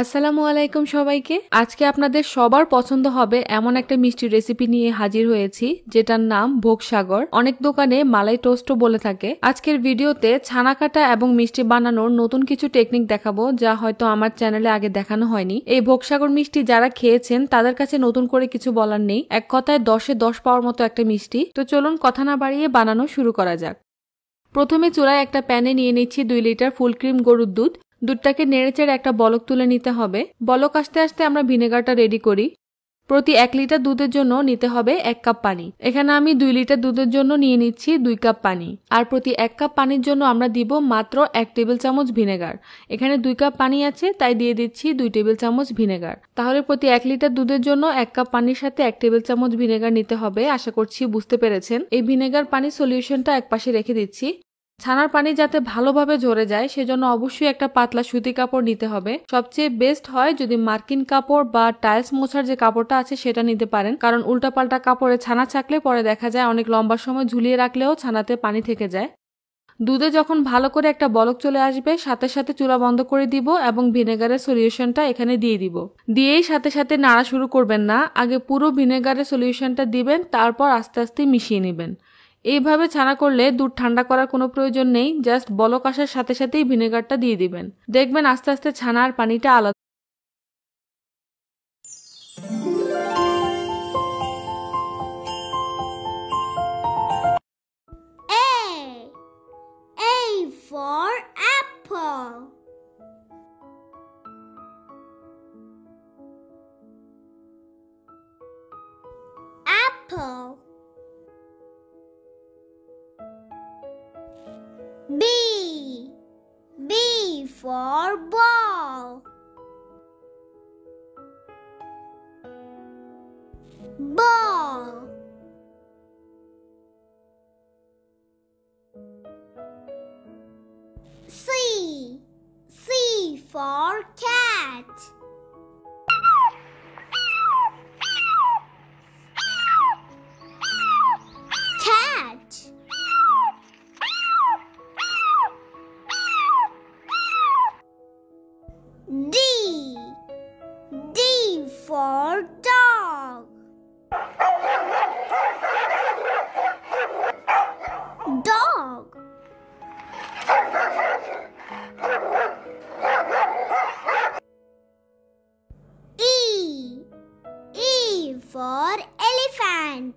আসসালামু আলাইকুম সবাইকে। আজকে আপনাদের সবার পছন্দ হবে এমন একটা মিষ্টি রেসিপি নিয়ে হাজির হয়েছি যেটার নাম ভোগসাগর। অনেক দোকানে মালাই টোস্টও বলে থাকে। আজকের ভিডিওতে ছানা কাটা এবং মিষ্টি বানানোর নতুন কিছু টেকনিক দেখাবো যা হয়তো আমার চ্যানেলে আগে দেখানো হয়নি। এই ভোগসাগর মিষ্টি যারা খেয়েছেন তাদের কাছে নতুন করে কিছু বলার নেই। এক কথায় 10-এ 10 পাওয়ার মতো একটা মিষ্টি। তো চলুন কথা না বাড়িয়ে বানানো শুরু করা যাক। প্রথমে চুলায় একটা প্যানে নিয়ে নিচ্ছি 2 লিটার ফুল ক্রিম গরুর দুধ। দুধটাকে নেড়েচেড়ে একটা বলক তুলে নিতে হবে। বলক আসতে আসতে আমরা ভিনেগারটা রেডি করি। প্রতি 1 লিটার দুধের জন্য নিতে হবে 1 কাপ পানি। এখানে আমি 2 লিটার দুধের জন্য নিয়ে নিচ্ছি 2 কাপ পানি। আর প্রতি 1 কাপ পানির জন্য আমরা দিব মাত্র 1 টেবিল চামচ ভিনেগার। এখানে 2 কাপ পানি আছে তাই দিয়ে দিচ্ছি 2 টেবিল চামচ ভিনেগার। তাহলে প্রতি 1 লিটার দুধের জন্য 1 কাপ পানির সাথে 1 টেবিল চামচ ভিনেগার নিতে হবে। আশা করছি বুঝতে পেরেছেন। এই ভিনেগার পানি সলিউশনটা একপাশে রেখে দিচ্ছি। ছানার পানি যাতে ভালোভাবে ঝরে যায় সেজন্য অবশ্যই একটা পাতলা সুতি কাপড় নিতে হবে। সবচেয়ে বেস্ট হয় যদি মার্কিন কাপড় বা টাইলস মোছার যে কাপড়টা আছে সেটা নিতে পারেন, কারণ উল্টাপাল্টা কাপড়ে ছানা ছাকলে পরে দেখা যায় অনেক লম্বা সময় ঝুলিয়ে রাখলেও ছানাতে পানি থেকে যায়। দুধে যখন ভালো করে একটা বলক চলে আসবে সাথে সাথে চুলা বন্ধ করে দিব এবং ভিনেগারের সলিউশনটা এখানে দিয়ে দিব। দিয়েই সাথে সাথে নাড়া শুরু করবেন না, আগে পুরো ভিনেগারের সলিউশনটা দিবেন, তারপর আস্তে আস্তে মিশিয়ে নেবেন। এইভাবে ছানা করলে দুধ ঠান্ডা করার কোনো প্রয়োজন নেই, জাস্ট বলক আসার সাথে সাথেই ভিনেগারটা দিয়ে দিবেন। দেখবেন আস্তে আস্তে ছানার পানিটা আলাদা। A for apple. Apple. B. B for ball. Ball. C. C for cat. Cat. D. D for dog. Dog. E. E for elephant.